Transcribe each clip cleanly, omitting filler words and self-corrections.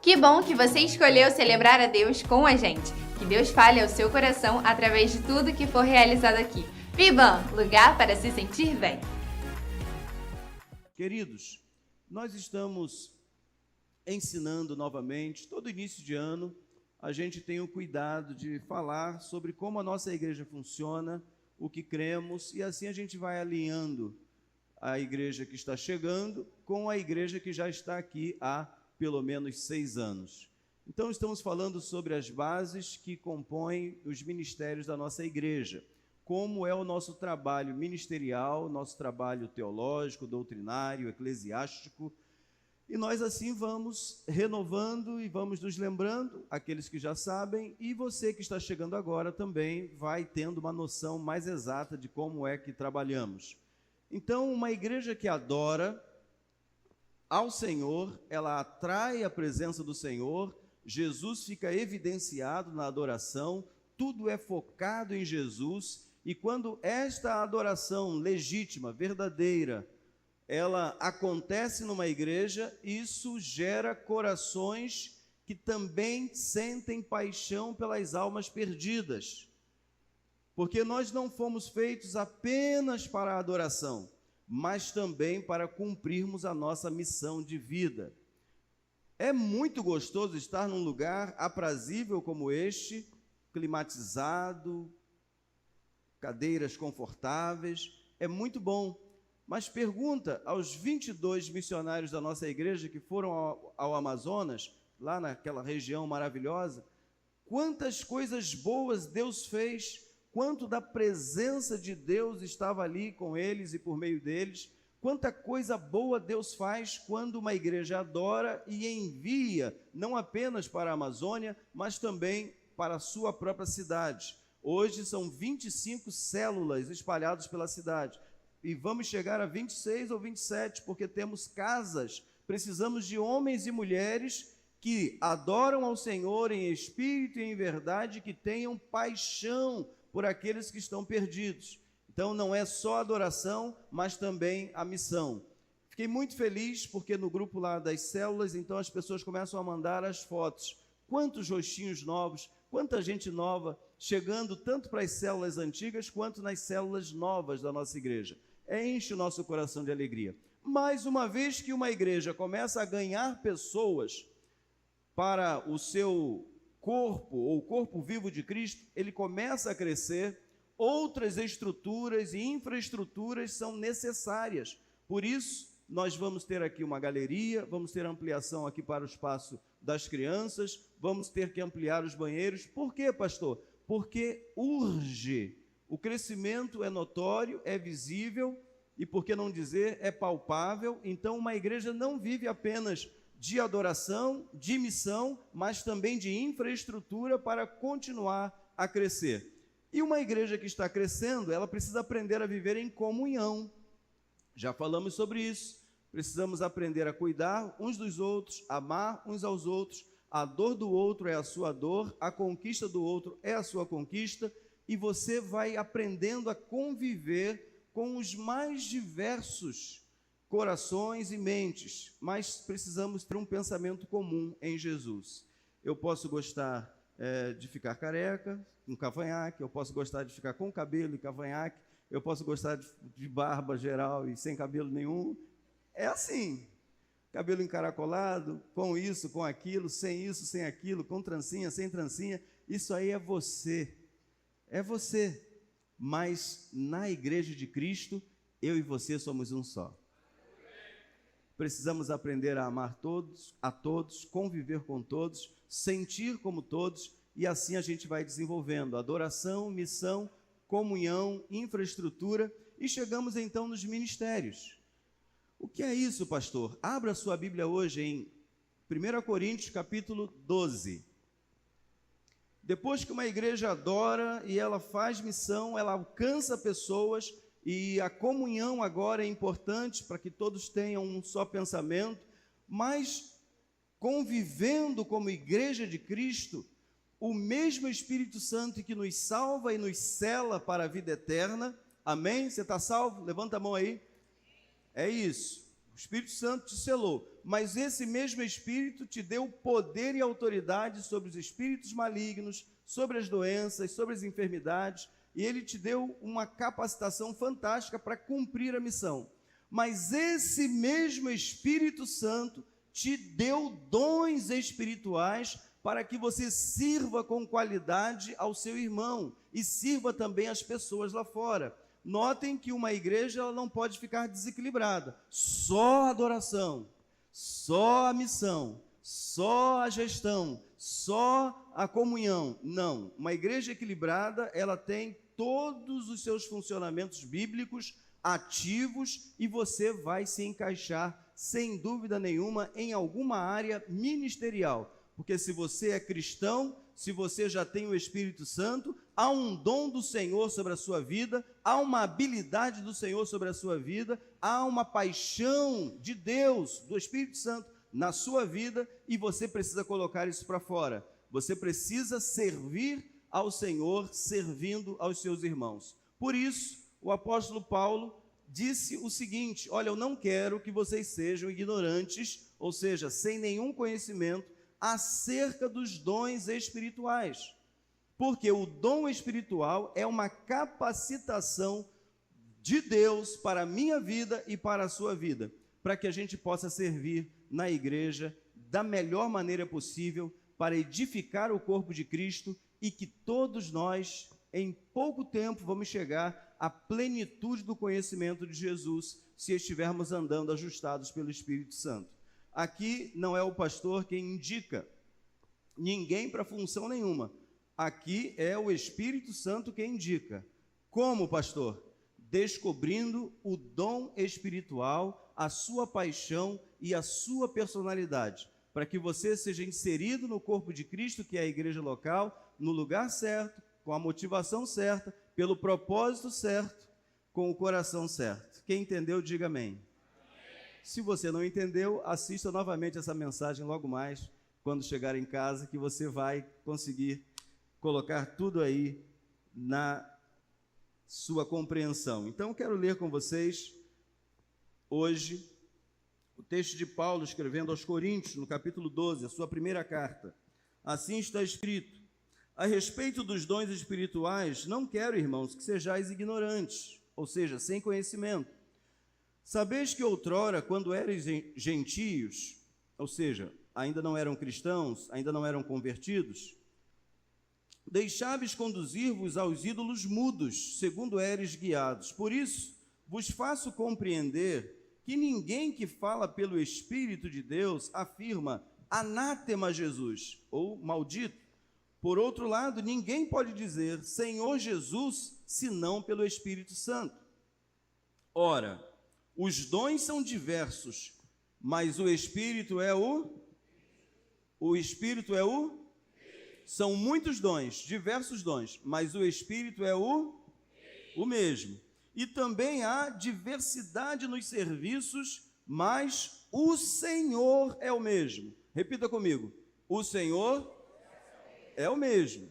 Que bom que você escolheu celebrar a Deus com a gente. Que Deus fale ao seu coração através de tudo que for realizado aqui. Vivam, lugar para se sentir bem. Queridos, nós estamos ensinando novamente, todo início de ano, a gente tem o cuidado de falar sobre como a nossa igreja funciona, o que cremos, e assim a gente vai alinhando a igreja que está chegando com a igreja que já está aqui há pelo menos 6 anos. Então estamos falando sobre as bases que compõem os ministérios da nossa igreja, como é o nosso trabalho ministerial, nosso trabalho teológico, doutrinário, eclesiástico, e nós assim vamos renovando e vamos nos lembrando, aqueles que já sabem, e você que está chegando agora também vai tendo uma noção mais exata de como é que trabalhamos. Então, uma igreja que adora ao Senhor, ela atrai a presença do Senhor, Jesus fica evidenciado na adoração, tudo é focado em Jesus, e quando esta adoração legítima, verdadeira, ela acontece numa igreja, isso gera corações que também sentem paixão pelas almas perdidas. Porque nós não fomos feitos apenas para a adoração, mas também para cumprirmos a nossa missão de vida. É muito gostoso estar num lugar aprazível como este, climatizado, cadeiras confortáveis, é muito bom. Mas pergunta aos 22 missionários da nossa igreja que foram ao Amazonas, lá naquela região maravilhosa, quantas coisas boas Deus fez, quanto da presença de Deus estava ali com eles e por meio deles, quanta coisa boa Deus faz quando uma igreja adora e envia, não apenas para a Amazônia, mas também para a sua própria cidade. Hoje são 25 células espalhadas pela cidade, e vamos chegar a 26 ou 27, porque temos casas, precisamos de homens e mulheres que adoram ao Senhor em espírito e em verdade, que tenham paixão por aqueles que estão perdidos. Então não é só adoração, mas também a missão. Fiquei muito feliz porque no grupo lá das células, então as pessoas começam a mandar as fotos. Quantos rostinhos novos, quanta gente nova, chegando tanto para as células antigas, quanto nas células novas da nossa igreja. Enche o nosso coração de alegria. Mas uma vez que uma igreja começa a ganhar pessoas para o seu corpo, ou corpo vivo de Cristo, ele começa a crescer, outras estruturas e infraestruturas são necessárias. Por isso, nós vamos ter aqui uma galeria, vamos ter ampliação aqui para o espaço das crianças, vamos ter que ampliar os banheiros. Por quê, pastor? Porque urge. O crescimento é notório, é visível, e por que não dizer, é palpável. Então, uma igreja não vive apenas de adoração, de missão, mas também de infraestrutura para continuar a crescer. E uma igreja que está crescendo, ela precisa aprender a viver em comunhão. Já falamos sobre isso. Precisamos aprender a cuidar uns dos outros, amar uns aos outros. A dor do outro é a sua dor, a conquista do outro é a sua conquista, e você vai aprendendo a conviver com os mais diversos corações e mentes, mas precisamos ter um pensamento comum em Jesus. Eu posso gostar de ficar careca, com cavanhaque, eu posso gostar de ficar com cabelo e cavanhaque, eu posso gostar de barba geral e sem cabelo nenhum. É assim, cabelo encaracolado, com isso, com aquilo, sem aquilo, com trancinha, sem trancinha, isso aí é você, mas na igreja de Cristo, eu e você somos um só. Precisamos aprender a amar todos, a todos, conviver com todos, sentir como todos, e assim a gente vai desenvolvendo adoração, missão, comunhão, infraestrutura, e chegamos então nos ministérios. O que é isso, pastor? Abra sua Bíblia hoje em 1 Coríntios capítulo 12. Depois que uma igreja adora e ela faz missão, ela alcança pessoas, e a comunhão agora é importante para que todos tenham um só pensamento, mas convivendo como igreja de Cristo, o mesmo Espírito Santo que nos salva e nos sela para a vida eterna. Amém? Você está salvo? Levanta a mão aí. É isso. O Espírito Santo te selou, mas esse mesmo Espírito te deu poder e autoridade sobre os espíritos malignos, sobre as doenças, sobre as enfermidades, e ele te deu uma capacitação fantástica para cumprir a missão. Mas esse mesmo Espírito Santo te deu dons espirituais para que você sirva com qualidade ao seu irmão e sirva também às pessoas lá fora. Notem que uma igreja ela não pode ficar desequilibrada. Só a adoração, só a missão, só a gestão, só a comunhão. Não, uma igreja equilibrada, ela tem todos os seus funcionamentos bíblicos ativos e você vai se encaixar, sem dúvida nenhuma, em alguma área ministerial. Porque se você é cristão, se você já tem o Espírito Santo, há um dom do Senhor sobre a sua vida, há uma habilidade do Senhor sobre a sua vida, há uma paixão de Deus, do Espírito Santo, na sua vida, e você precisa colocar isso para fora. Você precisa servir ao Senhor, servindo aos seus irmãos. Por isso, o apóstolo Paulo disse o seguinte: olha, eu não quero que vocês sejam ignorantes, ou seja, sem nenhum conhecimento, acerca dos dons espirituais. Porque o dom espiritual é uma capacitação de Deus para a minha vida e para a sua vida, para que a gente possa servir na igreja da melhor maneira possível, para edificar o corpo de Cristo e que todos nós, em pouco tempo, vamos chegar à plenitude do conhecimento de Jesus, se estivermos andando ajustados pelo Espírito Santo. Aqui não é o pastor quem indica ninguém para função nenhuma. Aqui é o Espírito Santo quem indica. Como, pastor? Descobrindo o dom espiritual, a sua paixão e a sua personalidade, para que você seja inserido no corpo de Cristo, que é a igreja local, no lugar certo, com a motivação certa, pelo propósito certo, com o coração certo. Quem entendeu, diga amém. Se você não entendeu, assista novamente essa mensagem logo mais, quando chegar em casa, que você vai conseguir colocar tudo aí na sua compreensão. Então, eu quero ler com vocês, hoje, o texto de Paulo escrevendo aos Coríntios, no capítulo 12, a sua primeira carta. Assim está escrito: a respeito dos dons espirituais, não quero, irmãos, que sejais ignorantes, ou seja, sem conhecimento. Sabeis que outrora, quando erais gentios, ou seja, ainda não eram cristãos, ainda não eram convertidos, deixáveis conduzir-vos aos ídolos mudos, segundo eres guiados. Por isso, vos faço compreender que ninguém que fala pelo Espírito de Deus afirma anátema Jesus, ou maldito. Por outro lado, ninguém pode dizer Senhor Jesus, senão pelo Espírito Santo. Ora, os dons são diversos, mas o Espírito é o Espírito é o? São muitos dons, diversos dons, mas o Espírito é o mesmo. E também há diversidade nos serviços, mas o Senhor é o mesmo. Repita comigo: o Senhor é o mesmo.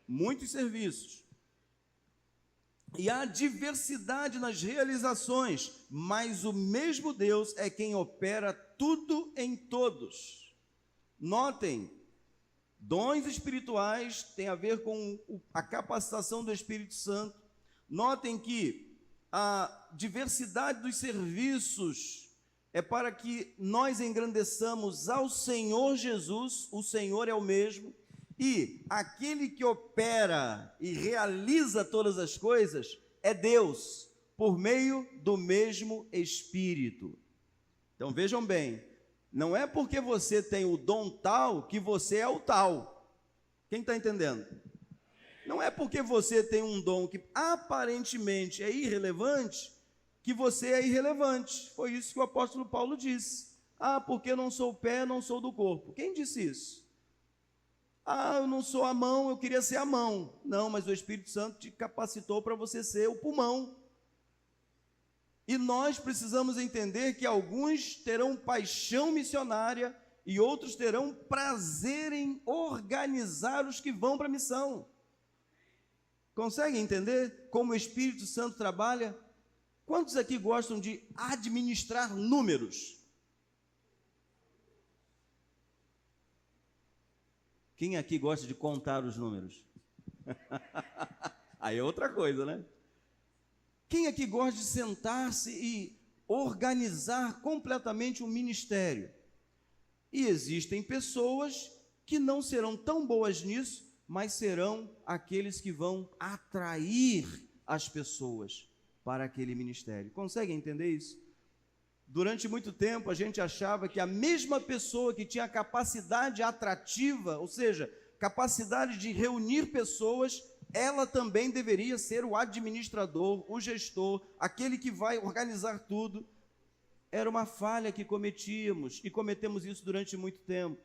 Muitos serviços. E há diversidade nas realizações, mas o mesmo Deus é quem opera tudo em todos. Notem, dons espirituais têm a ver com a capacitação do Espírito Santo. Notem que a diversidade dos serviços é para que nós engrandeçamos ao Senhor Jesus, o Senhor é o mesmo, e aquele que opera e realiza todas as coisas é Deus, por meio do mesmo Espírito. Então vejam bem, não é porque você tem o dom tal que você é o tal. Quem está entendendo? Não é porque você tem um dom que aparentemente é irrelevante que você é irrelevante. Foi isso que o apóstolo Paulo disse. Ah, porque eu não sou o pé, não sou do corpo. Quem disse isso? Ah, eu não sou a mão, eu queria ser a mão. Não, mas o Espírito Santo te capacitou para você ser o pulmão. E nós precisamos entender que alguns terão paixão missionária e outros terão prazer em organizar os que vão para a missão. Conseguem entender como o Espírito Santo trabalha? Quantos aqui gostam de administrar números? Quem aqui gosta de contar os números? Aí é outra coisa, né? Quem aqui gosta de sentar-se e organizar completamente um ministério? E existem pessoas que não serão tão boas nisso, mas serão aqueles que vão atrair as pessoas para aquele ministério. Conseguem entender isso? Durante muito tempo a gente achava que a mesma pessoa que tinha capacidade atrativa, ou seja, capacidade de reunir pessoas, ela também deveria ser o administrador, o gestor, aquele que vai organizar tudo. Era uma falha que cometíamos, e cometemos isso durante muito tempo.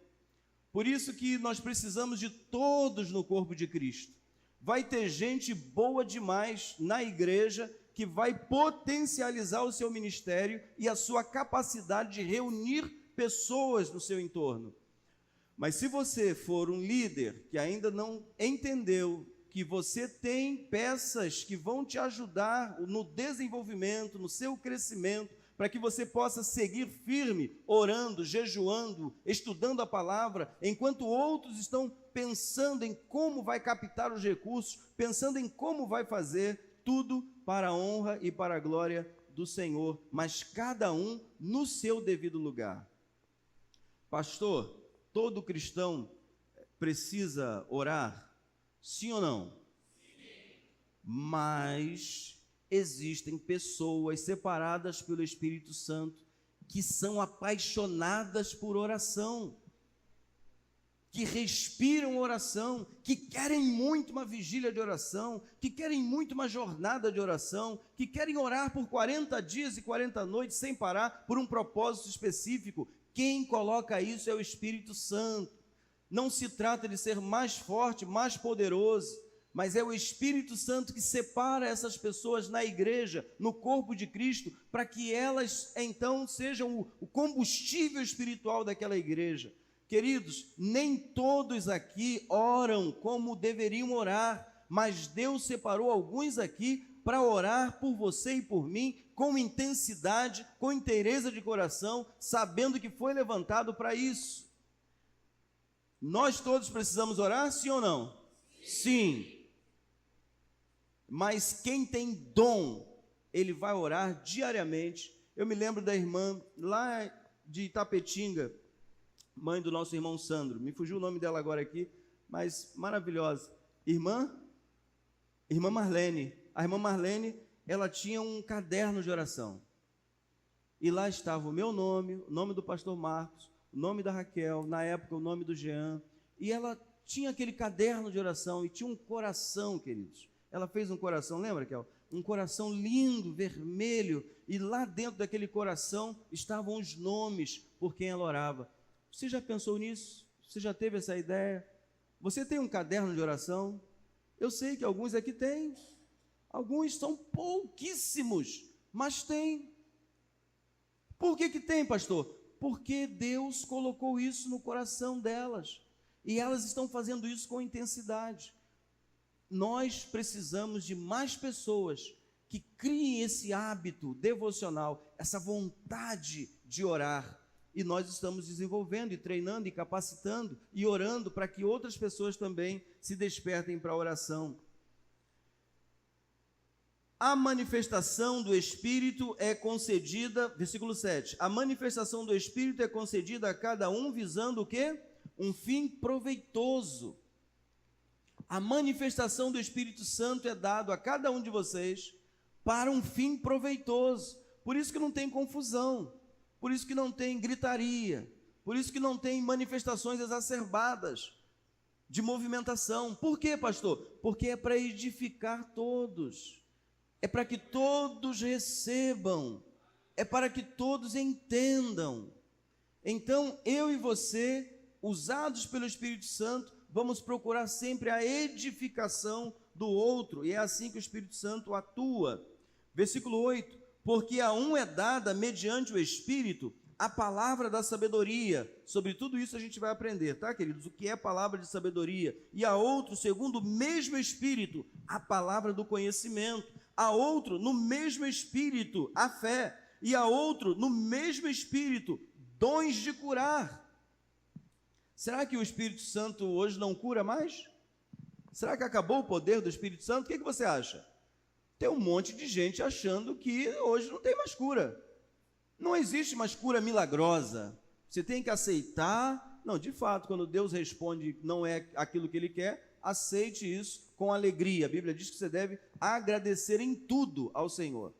Por isso que nós precisamos de todos no corpo de Cristo. Vai ter gente boa demais na igreja que vai potencializar o seu ministério e a sua capacidade de reunir pessoas no seu entorno. Mas se você for um líder que ainda não entendeu que você tem peças que vão te ajudar no desenvolvimento, no seu crescimento, para que você possa seguir firme, orando, jejuando, estudando a palavra, enquanto outros estão pensando em como vai captar os recursos, pensando em como vai fazer, tudo para a honra e para a glória do Senhor, mas cada um no seu devido lugar. Pastor, todo cristão precisa orar? Sim ou não? Sim. Mas existem pessoas separadas pelo Espírito Santo que são apaixonadas por oração, que respiram oração, que querem muito uma vigília de oração, que querem muito uma jornada de oração, que querem orar por 40 dias e 40 noites sem parar, por um propósito específico. Quem coloca isso é o Espírito Santo. Não se trata de ser mais forte, mais poderoso, mas é o Espírito Santo que separa essas pessoas na igreja, no corpo de Cristo, para que elas então sejam o combustível espiritual daquela igreja. Queridos, nem todos aqui oram como deveriam orar, mas Deus separou alguns aqui para orar por você e por mim, com intensidade, com inteireza de coração, sabendo que foi levantado para isso. Nós todos precisamos orar, sim ou não? Sim. Mas quem tem dom, ele vai orar diariamente. Eu me lembro da irmã lá de Itapetinga, mãe do nosso irmão Sandro, me fugiu o nome dela agora aqui, mas maravilhosa. Irmã Marlene. A irmã Marlene, ela tinha um caderno de oração. E lá estava o meu nome, o nome do pastor Marcos, o nome da Raquel, na época o nome do Jean. E ela tinha aquele caderno de oração e tinha um coração, queridos. Ela fez um coração, lembra, Raquel? Um coração lindo, vermelho. E lá dentro daquele coração estavam os nomes por quem ela orava. Você já pensou nisso? Você já teve essa ideia? Você tem um caderno de oração? Eu sei que alguns aqui têm. Alguns são pouquíssimos, mas tem. Por que tem, pastor? Porque Deus colocou isso no coração delas. E elas estão fazendo isso com intensidade. Nós precisamos de mais pessoas que criem esse hábito devocional, essa vontade de orar. E nós estamos desenvolvendo e treinando e capacitando e orando para que outras pessoas também se despertem para a oração. A manifestação do Espírito é concedida, versículo 7, a manifestação do Espírito é concedida a cada um visando o quê? Um fim proveitoso. A manifestação do Espírito Santo é dado a cada um de vocês para um fim proveitoso. Por isso que não tem confusão. Por isso que não tem gritaria, por isso que não tem manifestações exacerbadas de movimentação. Por quê, pastor? Porque é para edificar todos, é para que todos recebam, é para que todos entendam. Então, eu e você, usados pelo Espírito Santo, vamos procurar sempre a edificação do outro, e é assim que o Espírito Santo atua. Versículo 8. Porque a um é dada, mediante o Espírito, a palavra da sabedoria. Sobre tudo isso a gente vai aprender, tá, queridos? O que é a palavra de sabedoria. E a outro, segundo o mesmo Espírito, a palavra do conhecimento. A outro, no mesmo Espírito, a fé. E a outro, no mesmo Espírito, dons de curar. Será que o Espírito Santo hoje não cura mais? Será que acabou o poder do Espírito Santo? O que você acha? Tem um monte de gente achando que hoje não tem mais cura. Não existe mais cura milagrosa. Você tem que aceitar. Não, de fato, quando Deus responde não é aquilo que Ele quer, aceite isso com alegria. A Bíblia diz que você deve agradecer em tudo ao Senhor.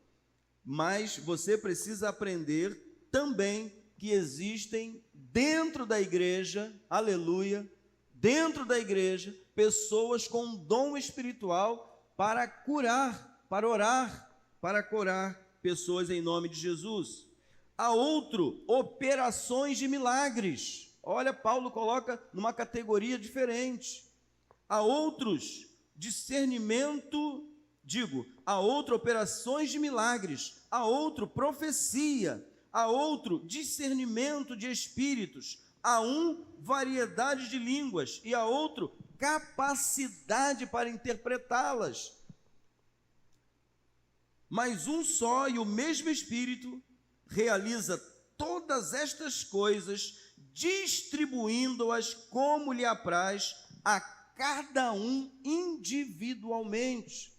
Mas você precisa aprender também que existem dentro da igreja, aleluia, dentro da igreja, pessoas com dom espiritual para curar, para orar, para curar pessoas em nome de Jesus. Há outro, operações de milagres. Olha, Paulo coloca numa categoria diferente. Há outros, discernimento, há outro, operações de milagres. Há outro, profecia. Há outro, discernimento de espíritos. Há um, variedade de línguas. E há outro, capacidade para interpretá-las. Mas um só e o mesmo Espírito realiza todas estas coisas, distribuindo-as como lhe apraz a cada um individualmente.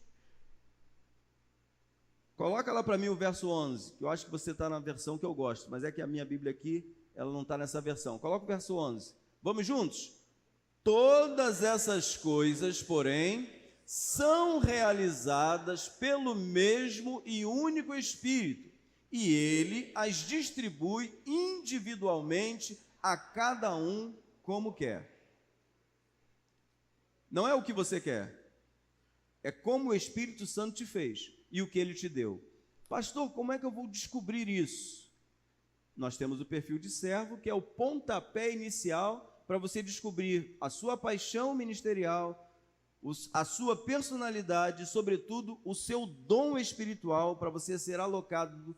Coloca lá para mim o verso 11, que eu acho que você está na versão que eu gosto, mas é que a minha Bíblia aqui, ela não está nessa versão. Coloca o verso 11. Vamos juntos? Todas essas coisas, porém, são realizadas pelo mesmo e único Espírito, e Ele as distribui individualmente a cada um como quer. Não é o que você quer, é como o Espírito Santo te fez e o que Ele te deu. Pastor, como é que eu vou descobrir isso? Nós temos o perfil de servo, que é o pontapé inicial para você descobrir a sua paixão ministerial, a sua personalidade, sobretudo o seu dom espiritual, para você ser alocado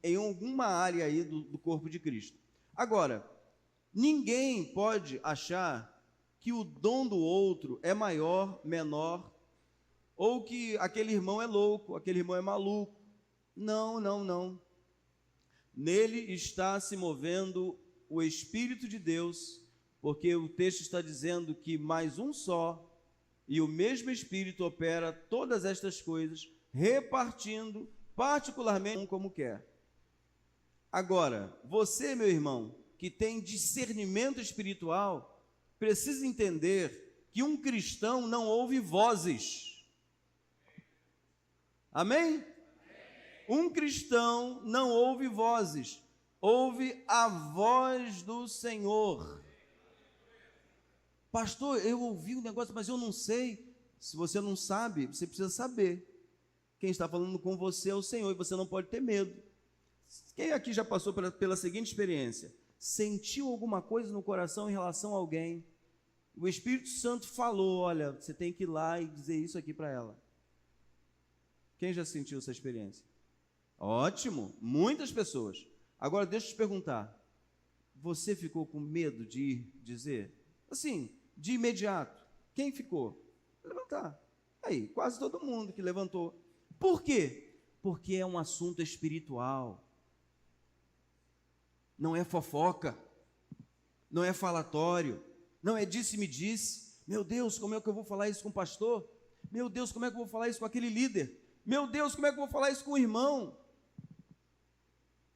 em alguma área aí do corpo de Cristo. Agora, ninguém pode achar que o dom do outro é maior, menor, ou que aquele irmão é louco, aquele irmão é maluco. Não, não, não. Nele está se movendo o Espírito de Deus, porque o texto está dizendo que mais um só, e o mesmo Espírito opera todas estas coisas, repartindo particularmente como quer. Agora, você, meu irmão, que tem discernimento espiritual, precisa entender que um cristão não ouve vozes. Amém? Um cristão não ouve vozes, ouve a voz do Senhor. Pastor, eu ouvi um negócio, mas eu não sei. Se você não sabe, você precisa saber. Quem está falando com você é o Senhor, e você não pode ter medo. Quem aqui já passou pela seguinte experiência? Sentiu alguma coisa no coração em relação a alguém? O Espírito Santo falou, olha, você tem que ir lá e dizer isso aqui para ela. Quem já sentiu essa experiência? Ótimo, muitas pessoas. Agora deixa eu te perguntar, você ficou com medo de ir dizer? Assim, de imediato. Quem ficou? Levantar. Aí, quase todo mundo que levantou. Por quê? Porque é um assunto espiritual. Não é fofoca, não é falatório, não é disse-me-disse. Meu Deus, como é que eu vou falar isso com o pastor? Meu Deus, como é que eu vou falar isso com aquele líder? Meu Deus, como é que eu vou falar isso com o irmão?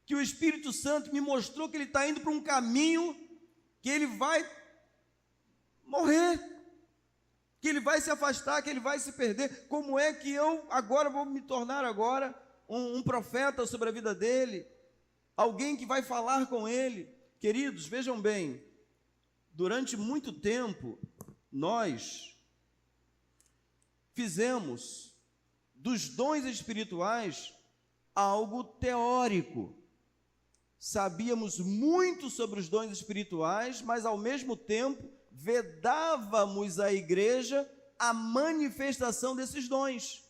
Que o Espírito Santo me mostrou que ele está indo para um caminho que ele vai morrer, que ele vai se afastar, que ele vai se perder. Como é que eu agora vou me tornar agora um profeta sobre a vida dele? Alguém que vai falar com ele? Queridos, vejam bem, durante muito tempo, nós fizemos dos dons espirituais algo teórico. Sabíamos muito sobre os dons espirituais, mas ao mesmo tempo vedávamos à igreja a manifestação desses dons.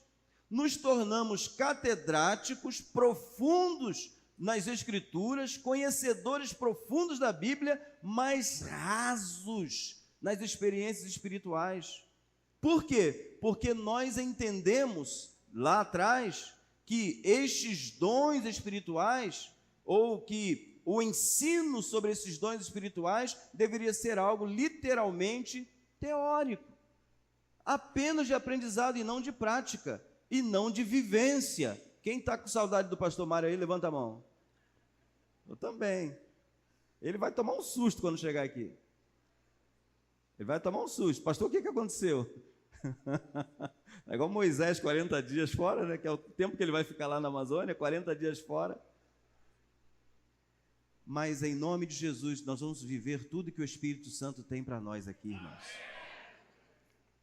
Nos tornamos catedráticos profundos nas Escrituras, conhecedores profundos da Bíblia, mas rasos nas experiências espirituais. Por quê? Porque nós entendemos lá atrás que estes dons espirituais, ou que o ensino sobre esses dons espirituais deveria ser algo literalmente teórico, apenas de aprendizado e não de prática, e não de vivência. Quem está com saudade do pastor Mário aí, levanta a mão. Eu também. Ele vai tomar um susto quando chegar aqui. Ele vai tomar um susto. Pastor, o que aconteceu? É igual Moisés, 40 dias fora, né? Que é o tempo que ele vai ficar lá na Amazônia, 40 dias fora. Mas em nome de Jesus, nós vamos viver tudo que o Espírito Santo tem para nós aqui, irmãos.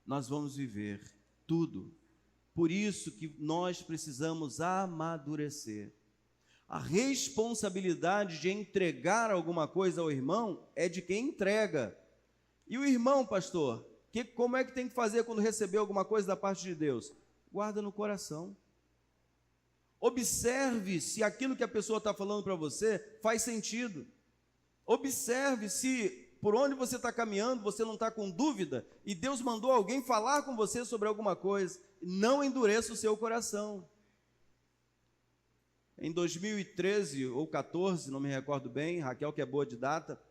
Nós vamos viver tudo. Por isso que nós precisamos amadurecer. A responsabilidade de entregar alguma coisa ao irmão é de quem entrega. E o irmão, pastor, como é que tem que fazer quando receber alguma coisa da parte de Deus? Guarda no coração. Observe se aquilo que a pessoa está falando para você faz sentido. Observe se por onde você está caminhando, você não está com dúvida, e Deus mandou alguém falar com você sobre alguma coisa. Não endureça o seu coração. Em 2013 ou 14, não me recordo bem, Raquel, que é boa de data,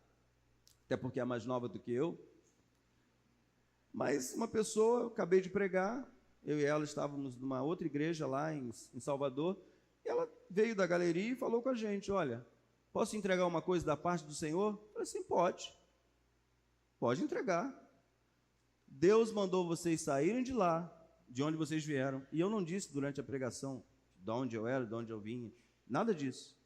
até porque é mais nova do que eu, mas uma pessoa, eu acabei de pregar, eu e ela estávamos numa outra igreja lá em Salvador, e ela veio da galeria e falou com a gente: olha, posso entregar uma coisa da parte do Senhor? Eu falei assim: pode entregar. Deus mandou vocês saírem de lá, de onde vocês vieram, e eu não disse durante a pregação de onde eu era, de onde eu vinha, nada disso.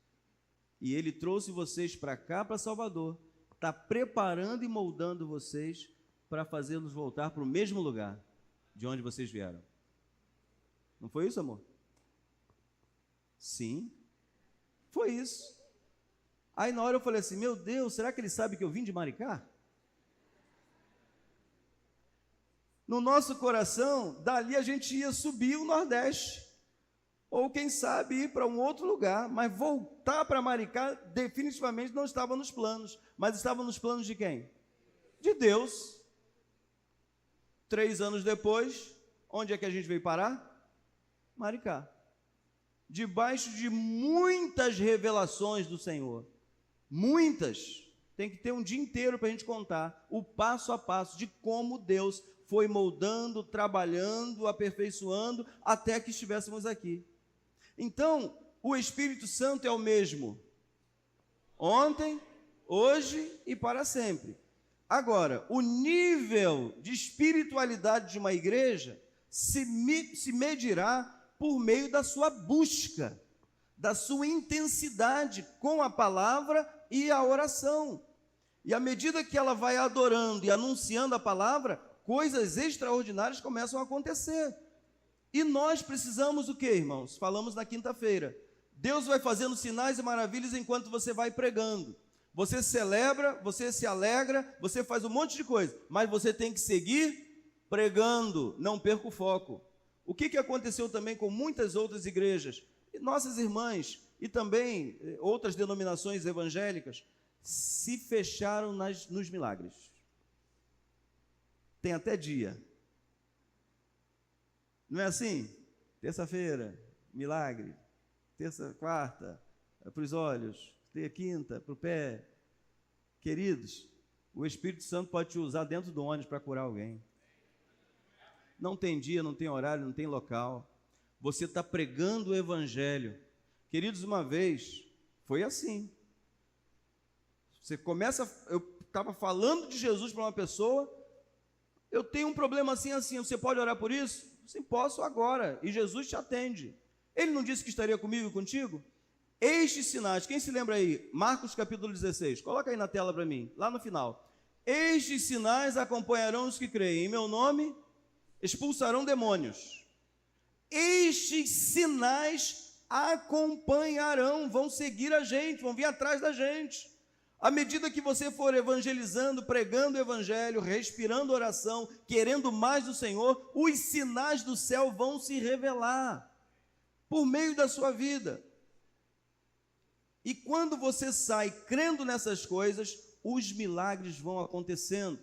E Ele trouxe vocês para cá, para Salvador, está preparando e moldando vocês para fazê-los voltar para o mesmo lugar de onde vocês vieram. Não foi isso, amor? Sim, foi isso. Aí na hora eu falei assim: meu Deus, será que ele sabe que eu vim de Maricá? No nosso coração, dali a gente ia subir o Nordeste, ou quem sabe ir para um outro lugar, mas voltar para Maricá definitivamente não estava nos planos. Mas estava nos planos de quem? De Deus. 3 anos depois, onde é que a gente veio parar? Maricá. Debaixo de muitas revelações do Senhor. Muitas. Tem que ter um dia inteiro para a gente contar o passo a passo de como Deus foi moldando, trabalhando, aperfeiçoando, até que estivéssemos aqui. Então, o Espírito Santo é o mesmo. Ontem, hoje e para sempre. Agora, o nível de espiritualidade de uma igreja se medirá por meio da sua busca, da sua intensidade com a palavra e a oração. E à medida que ela vai adorando e anunciando a palavra, coisas extraordinárias começam a acontecer. E nós precisamos o quê, irmãos? Falamos na quinta-feira. Deus vai fazendo sinais e maravilhas enquanto você vai pregando. Você celebra, você se alegra, você faz um monte de coisa, mas você tem que seguir pregando, não perca o foco. O que aconteceu também com muitas outras igrejas, e nossas irmãs, e também outras denominações evangélicas, se fecharam nos milagres. Tem até dia. Não é assim? Terça-feira, milagre. Terça, quarta, para os olhos. Quinta, para o pé. Queridos, o Espírito Santo pode te usar dentro do ônibus para curar alguém. Não tem dia, não tem horário, não tem local. Você está pregando o Evangelho. Queridos, uma vez, foi assim. Você começa, eu estava falando de Jesus para uma pessoa, eu tenho um problema assim, você pode orar por isso? Sim, posso agora, e Jesus te atende. Ele não disse que estaria comigo e contigo? Estes sinais, quem se lembra aí? Marcos capítulo 16, coloca aí na tela para mim, lá no final. Estes sinais acompanharão os que creem, em meu nome expulsarão demônios. Estes sinais acompanharão, vão seguir a gente, vão vir atrás da gente. À medida que você for evangelizando, pregando o evangelho, respirando oração, querendo mais do Senhor, os sinais do céu vão se revelar por meio da sua vida. E quando você sai crendo nessas coisas, os milagres vão acontecendo.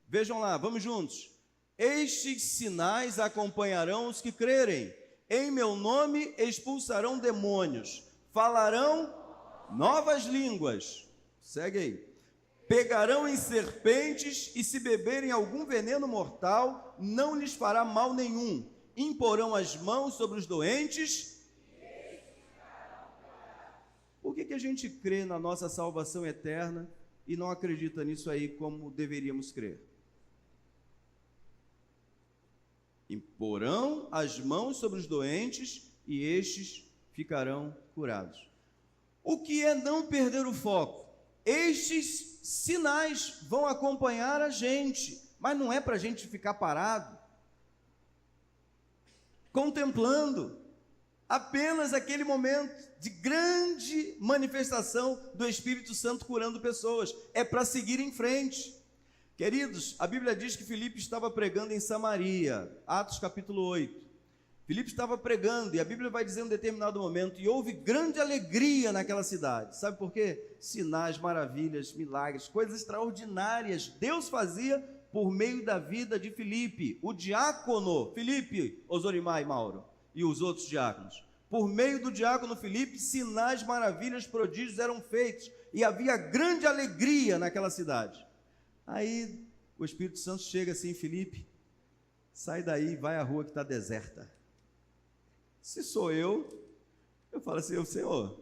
Vejam lá, vamos juntos. Estes sinais acompanharão os que crerem. Em meu nome expulsarão demônios. Falarão novas línguas. Segue aí. Pegarão em serpentes e se beberem algum veneno mortal, não lhes fará mal nenhum. Imporão as mãos sobre os doentes. Por que a gente crê na nossa salvação eterna e não acredita nisso aí como deveríamos crer? Imporão as mãos sobre os doentes e estes ficarão curados. O que é não perder o foco? Estes sinais vão acompanhar a gente, mas não é para a gente ficar parado, contemplando apenas aquele momento de grande manifestação do Espírito Santo curando pessoas. É para seguir em frente. Queridos, a Bíblia diz que Filipe estava pregando em Samaria, Atos capítulo 8. Filipe estava pregando, e a Bíblia vai dizer em um determinado momento, e houve grande alegria naquela cidade. Sabe por quê? Sinais, maravilhas, milagres, coisas extraordinárias Deus fazia por meio da vida de Filipe, o diácono Filipe, Ozorimar e Mauro, e os outros diáconos. Por meio do diácono Filipe, sinais, maravilhas, prodígios eram feitos, e havia grande alegria naquela cidade. Aí o Espírito Santo chega assim: Filipe, sai daí e vai à rua que está deserta. Se sou eu falo assim: Senhor,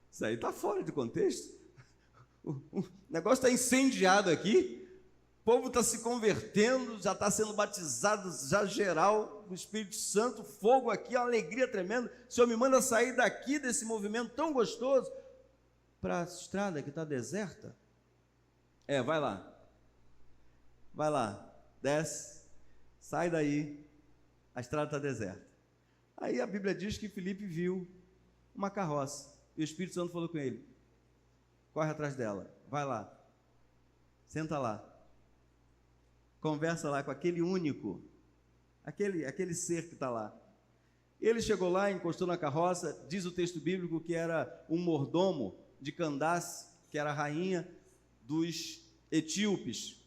isso aí está fora de contexto. O negócio está incendiado aqui, o povo está se convertendo, já está sendo batizado, já geral, o Espírito Santo, fogo aqui, uma alegria tremenda. O Senhor me manda sair daqui desse movimento tão gostoso para a estrada que está deserta? Vai lá, desce, sai daí, a estrada está deserta. Aí a Bíblia diz que Filipe viu uma carroça, e o Espírito Santo falou com ele: corre atrás dela, vai lá, senta lá, conversa lá com aquele único, aquele ser que está lá. Ele chegou lá, encostou na carroça. Diz o texto bíblico que era um mordomo de Candace, que era a rainha dos etíopes.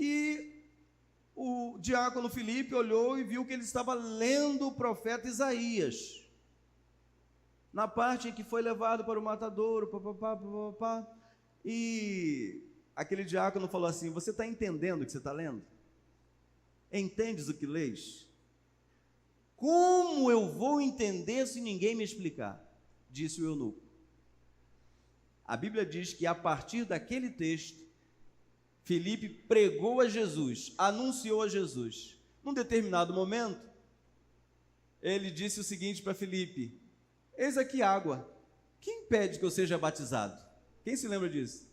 E o diácono Filipe olhou e viu que ele estava lendo o profeta Isaías, na parte em que foi levado para o matadouro, e aquele diácono falou assim: você está entendendo o que você está lendo? Entendes o que lês? Como eu vou entender se ninguém me explicar? Disse o eunuco. A Bíblia diz que a partir daquele texto, Filipe pregou a Jesus, anunciou a Jesus. Num determinado momento, ele disse o seguinte para Filipe: eis aqui água, quem impede que eu seja batizado? Quem se lembra disso?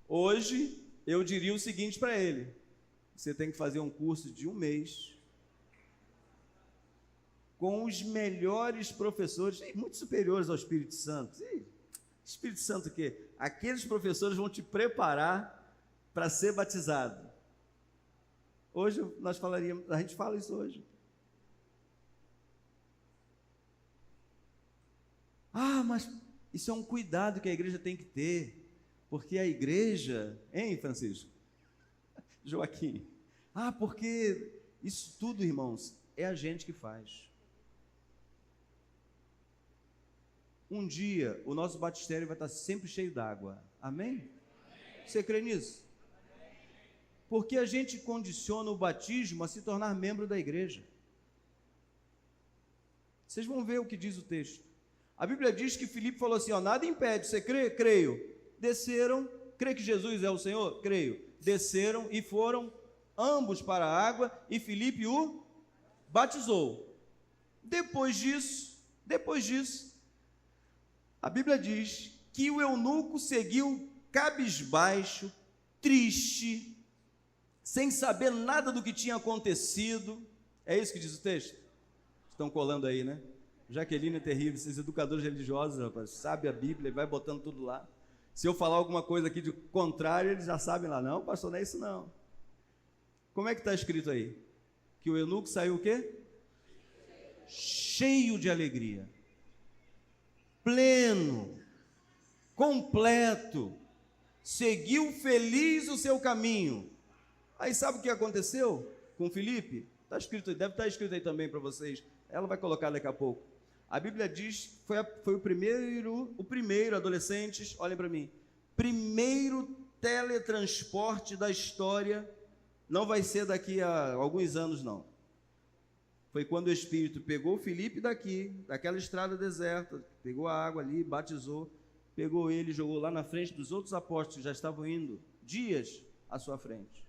Hoje, eu diria o seguinte para ele: você tem que fazer um curso de 1 mês, com os melhores professores, muito superiores ao Espírito Santo. Espírito Santo o quê? Aqueles professores vão te preparar para ser batizado. Hoje nós falaríamos, a gente fala isso hoje. Mas isso é um cuidado que a igreja tem que ter, porque a igreja, hein, Francisco? Joaquim? Porque isso tudo, irmãos, é a gente que faz. Um dia, o nosso batistério vai estar sempre cheio d'água. Amém? Você crê nisso? Porque a gente condiciona o batismo a se tornar membro da igreja. Vocês vão ver o que diz o texto. A Bíblia diz que Filipe falou assim: nada impede, você crê? Creio. Desceram, crê que Jesus é o Senhor? Creio. Desceram e foram ambos para a água, e Filipe o batizou. Depois disso, a Bíblia diz que o eunuco seguiu cabisbaixo, triste, sem saber nada do que tinha acontecido. É isso que diz o texto? Estão colando aí, né? Jaqueline é terrível, esses educadores religiosos, rapaz, sabe a Bíblia e vai botando tudo lá. Se eu falar alguma coisa aqui de contrário, eles já sabem lá. Não, pastor, não é isso não. Como é que está escrito aí? Que o eunuco saiu o quê? Cheio de alegria, pleno, completo, seguiu feliz o seu caminho. Aí sabe o que aconteceu com Filipe? Está escrito, deve estar escrito aí também para vocês. Ela vai colocar daqui a pouco. A Bíblia diz, foi o primeiro, adolescentes, olhem para mim, primeiro teletransporte da história, não vai ser daqui a alguns anos não. Foi quando o Espírito pegou Filipe daquela estrada deserta, pegou a água ali, batizou, pegou ele e jogou lá na frente dos outros apóstolos que já estavam indo dias à sua frente.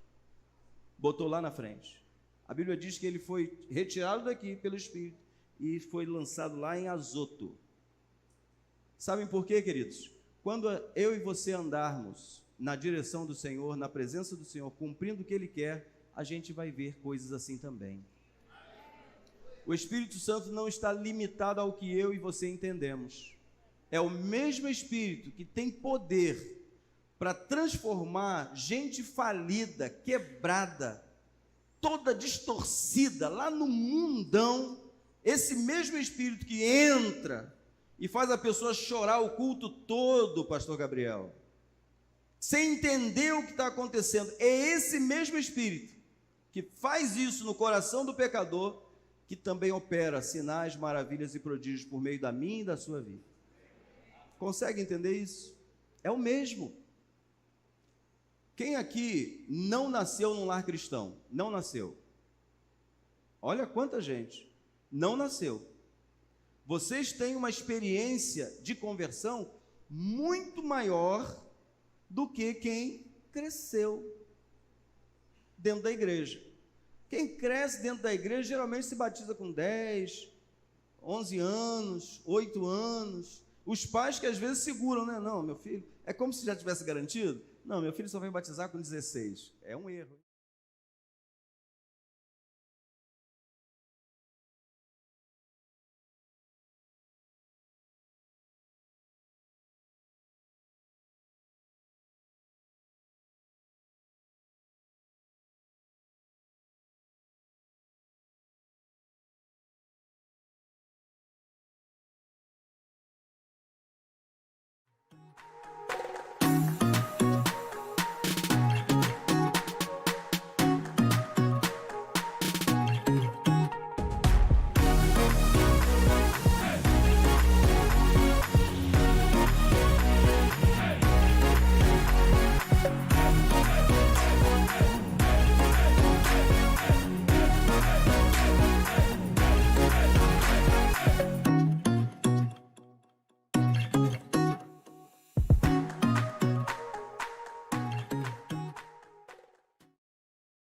Botou lá na frente. A Bíblia diz que ele foi retirado daqui pelo Espírito e foi lançado lá em Azoto. Sabem por quê, queridos? Quando eu e você andarmos na direção do Senhor, na presença do Senhor, cumprindo o que Ele quer, a gente vai ver coisas assim também. O Espírito Santo não está limitado ao que eu e você entendemos. É o mesmo Espírito que tem poder para transformar gente falida, quebrada, toda distorcida, lá no mundão. Esse mesmo Espírito que entra e faz a pessoa chorar o culto todo, pastor Gabriel, sem entender o que está acontecendo, é esse mesmo Espírito que faz isso no coração do pecador, que também opera sinais, maravilhas e prodígios por meio da minha e da sua vida. Consegue entender isso? É o mesmo. Quem aqui não nasceu num lar cristão? Não nasceu. Olha quanta gente não nasceu. Vocês têm uma experiência de conversão muito maior do que quem cresceu dentro da igreja. Quem cresce dentro da igreja geralmente se batiza com 10, 11 anos, 8 anos. Os pais que às vezes seguram, né? Não, meu filho, é como se já tivesse garantido. Não, meu filho só vem batizar com 16. É um erro.